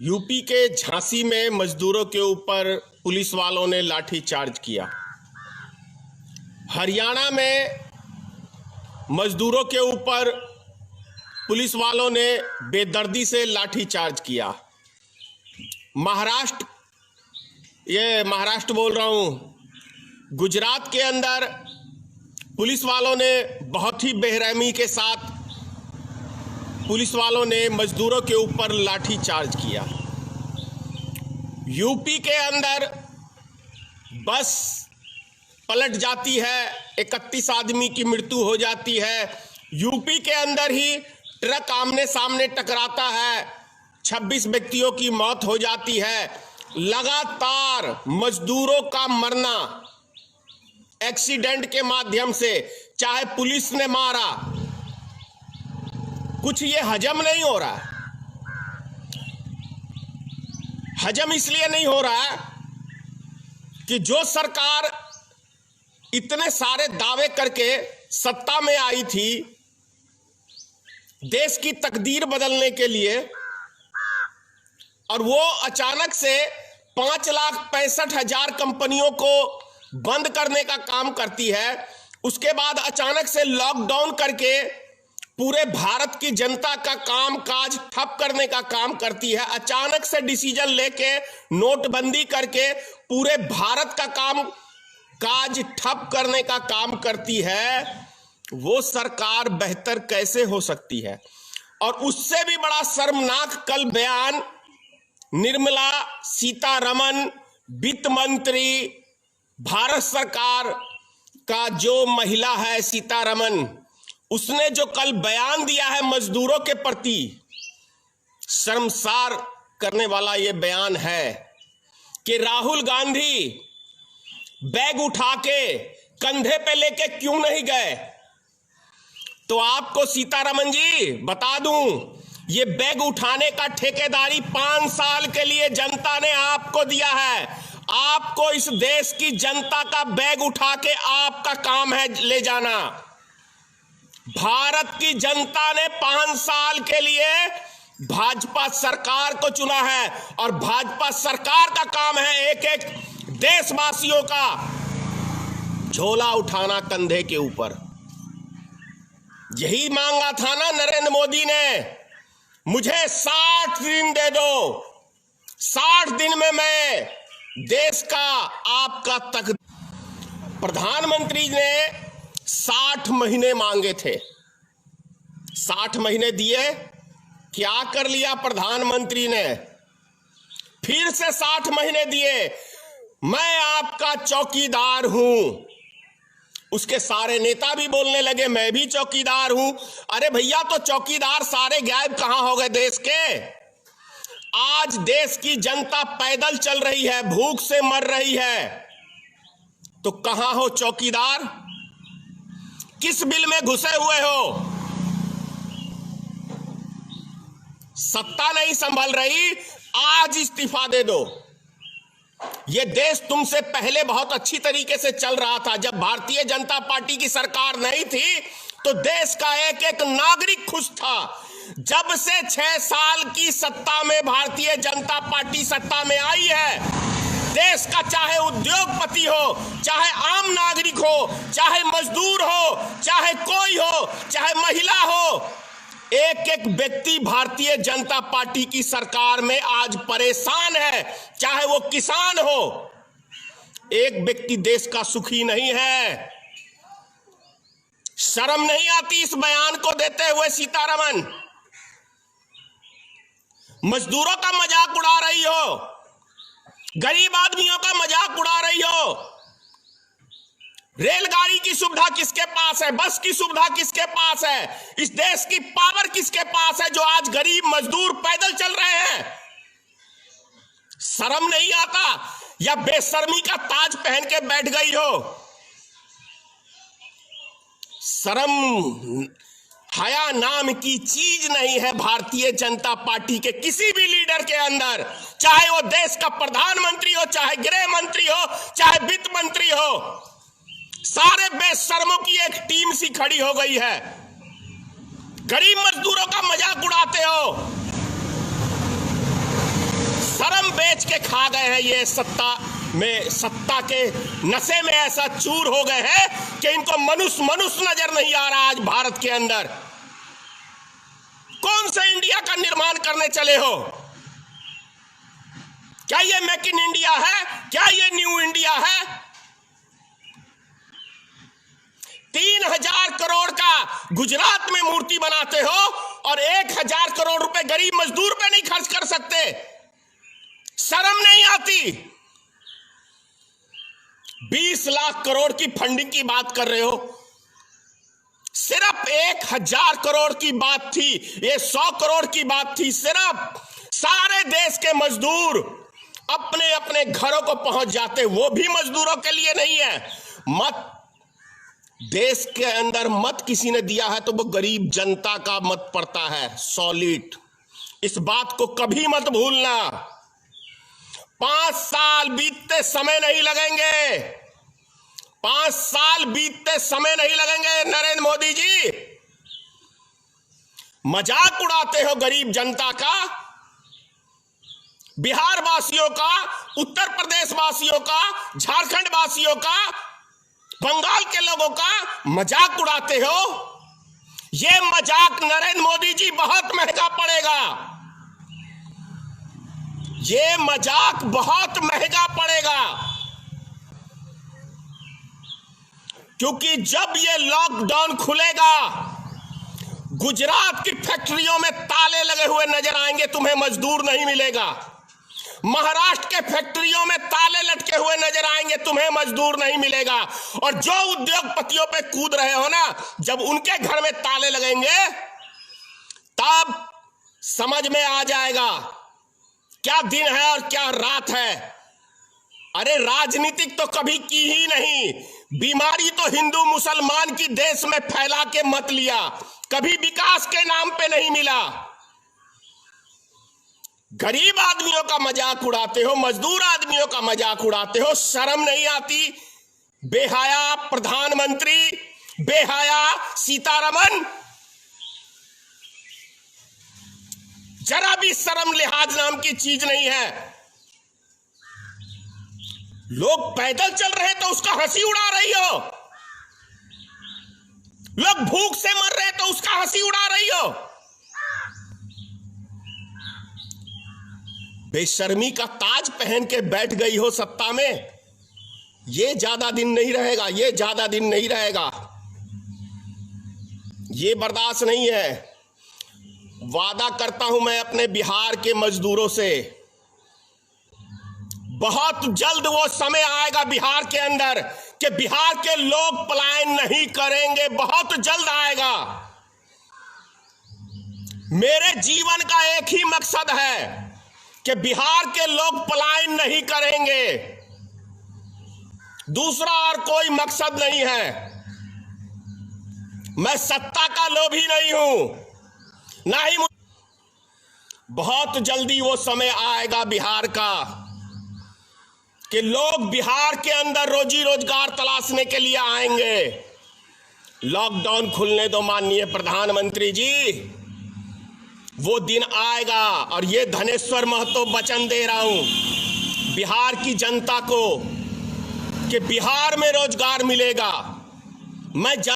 UP के झांसी में मजदूरों के ऊपर पुलिस वालों ने लाठीचार्ज किया। हरियाणा में मजदूरों के ऊपर पुलिस वालों ने बेदर्दी से लाठीचार्ज किया। महाराष्ट्र बोल रहा हूं, गुजरात के अंदर पुलिस वालों ने बहुत ही बेरहमी के साथ पुलिस वालों ने मजदूरों के ऊपर लाठीचार्ज किया। यूपी के अंदर बस पलट जाती है, 31 आदमी की मृत्यु हो जाती है। यूपी के अंदर ही ट्रक आमने सामने टकराता है, 26 व्यक्तियों की मौत हो जाती है। लगातार मजदूरों का मरना एक्सीडेंट के माध्यम से, चाहे पुलिस ने मारा, कुछ ये हजम नहीं हो रहा है। हजम इसलिए नहीं हो रहा है कि जो सरकार इतने सारे दावे करके सत्ता में आई थी देश की तकदीर बदलने के लिए, और वो अचानक से 5,65,000 कंपनियों को बंद करने का काम करती है। उसके बाद अचानक से लॉकडाउन करके पूरे भारत की जनता का काम काज ठप करने का काम करती है। अचानक से डिसीजन लेके नोटबंदी करके पूरे भारत का काम काज ठप करने का काम करती है। वो सरकार बेहतर कैसे हो सकती है? और उससे भी बड़ा शर्मनाक कल बयान निर्मला सीतारमण, वित्त मंत्री भारत सरकार का जो महिला है सीतारमण, उसने जो कल बयान दिया है मजदूरों के प्रति, शर्मसार करने वाला यह बयान है कि राहुल गांधी बैग उठा के कंधे पे लेके क्यों नहीं गए। तो आपको सीतारमण जी बता दूं, ये बैग उठाने का ठेकेदारी 5 साल के लिए जनता ने आपको दिया है। आपको इस देश की जनता का बैग उठा के आपका काम है ले जाना। भारत की जनता ने 5 साल के लिए भाजपा सरकार को चुना है, और भाजपा सरकार का काम है एक एक देशवासियों का झोला उठाना कंधे के ऊपर। यही मांगा था ना नरेंद्र मोदी ने, मुझे 60 दिन दे दो, 60 दिन में मैं देश का आपका तक। प्रधानमंत्री ने 60 महीने मांगे थे, 60 महीने दिए। क्या कर लिया प्रधानमंत्री ने? फिर से 60 महीने दिए। मैं आपका चौकीदार हूं। उसके सारे नेता भी बोलने लगे मैं भी चौकीदार हूं। अरे भैया, तो चौकीदार सारे गायब कहां हो गए देश के? आज देश की जनता पैदल चल रही है, भूख से मर रही है, तो कहां हो चौकीदार? किस बिल में घुसे हुए हो? सत्ता नहीं संभल रही, आज इस्तीफा दे दो। यह देश तुमसे पहले बहुत अच्छी तरीके से चल रहा था। जब भारतीय जनता पार्टी की सरकार नहीं थी तो देश का एक एक नागरिक खुश था। जब से 6 साल की सत्ता में भारतीय जनता पार्टी सत्ता में आई है, देश का चाहे उद्योगपति हो, चाहे आम नागरिक हो, चाहे मजदूर हो, चाहे कोई हो, चाहे महिला हो, एक एक व्यक्ति भारतीय जनता पार्टी की सरकार में आज परेशान है। चाहे वो किसान हो, एक व्यक्ति देश का सुखी नहीं है। शर्म नहीं आती इस बयान को देते हुए सीतारमण? मजदूरों का मजाक उड़ा रही हो, गरीब आदमियों का मजाक उड़ा रही हो। रेलगाड़ी की सुविधा किसके पास है? बस की सुविधा किसके पास है? इस देश की पावर किसके पास है जो आज गरीब मजदूर पैदल चल रहे हैं? शर्म नहीं आता? या बेशर्मी का ताज पहन के बैठ गई हो? शर्म हया नाम की चीज नहीं है भारतीय जनता पार्टी के किसी भी लीडर के अंदर, चाहे वो देश का प्रधानमंत्री हो, चाहे गृह मंत्री हो, चाहे वित्त मंत्री हो। सारे बेशर्मों की एक टीम सी खड़ी हो गई है। गरीब मजदूरों का मजाक उड़ाते हो। बेच के खा गए हैं। ये सत्ता के नशे में ऐसा चूर हो गए हैं कि इनको मनुष्य नजर नहीं आ रहा। आज भारत के अंदर कौन सा इंडिया का निर्माण करने चले हो? क्या ये मेक इन इंडिया है? क्या ये न्यू इंडिया है? 3000 करोड़ का गुजरात में मूर्ति बनाते हो और 1000 करोड़ रुपए गरीब मजदूर पे नहीं खर्च कर सकते। शर्म नहीं आती? 20 लाख करोड़ की फंडिंग की बात कर रहे हो। सिर्फ 1000 करोड़ की बात थी, ये 100 करोड़ की बात थी। सिर्फ सारे देश के मजदूर अपने अपने घरों को पहुंच जाते, वो भी मजदूरों के लिए नहीं है। मत देश के अंदर मत किसी ने दिया है तो वो गरीब जनता का मत पड़ता है, सॉलिड। इस बात को कभी मत भूलना। 5 साल बीतते समय नहीं लगेंगे, 5 साल बीतते समय नहीं लगेंगे। नरेंद्र मोदी जी मजाक उड़ाते हो गरीब जनता का, बिहार वासियों का, उत्तर प्रदेश वासियों का, झारखंड वासियों का, बंगाल के लोगों का मजाक उड़ाते हो। यह मजाक नरेंद्र मोदी जी बहुत महंगा पड़ेगा। यह मजाक बहुत महंगा पड़ेगा, क्योंकि जब यह लॉकडाउन खुलेगा, गुजरात की फैक्ट्रियों में ताले लगे हुए नजर आएंगे, तुम्हें मजदूर नहीं मिलेगा। महाराष्ट्र के फैक्ट्रियों में ताले लटके हुए नजर आएंगे, तुम्हें मजदूर नहीं मिलेगा। और जो उद्योगपतियों पे कूद रहे हो ना, जब उनके घर में ताले लगेंगे तब समझ में आ जाएगा क्या दिन है और क्या रात है। अरे राजनीतिक तो कभी की ही नहीं। बीमारी तो हिंदू मुसलमान की देश में फैला के मत लिया, कभी विकास के नाम पे नहीं मिला। गरीब आदमियों का मजाक उड़ाते हो, मजदूर आदमियों का मजाक उड़ाते हो। शर्म नहीं आती? बेहया प्रधानमंत्री, बेहया सीतारमन, जरा भी शर्म लिहाज नाम की चीज नहीं है। लोग पैदल चल रहे तो उसका हंसी उड़ा रही हो, लोग भूख से मर रहे तो उसका हंसी उड़ा रही हो। बेशर्मी का ताज पहन के बैठ गई हो सत्ता में। ये ज्यादा दिन नहीं रहेगा, ये ज्यादा दिन नहीं रहेगा, ये बर्दाश्त नहीं है। वादा करता हूं मैं अपने बिहार के मजदूरों से, बहुत जल्द वो समय आएगा बिहार के अंदर कि बिहार के लोग पलायन नहीं करेंगे। बहुत जल्द आएगा। मेरे जीवन का एक ही मकसद है कि बिहार के लोग पलायन नहीं करेंगे, दूसरा और कोई मकसद नहीं है। मैं सत्ता का लोभी नहीं हूं, ना ही बहुत जल्दी वो समय आएगा बिहार का कि लोग बिहार के अंदर रोजी रोजगार तलाशने के लिए आएंगे। लॉकडाउन खुलने दो माननीय प्रधानमंत्री जी, वो दिन आएगा। और ये धनेश्वर महतो वचन दे रहा हूं बिहार की जनता को कि बिहार में रोजगार मिलेगा। मैं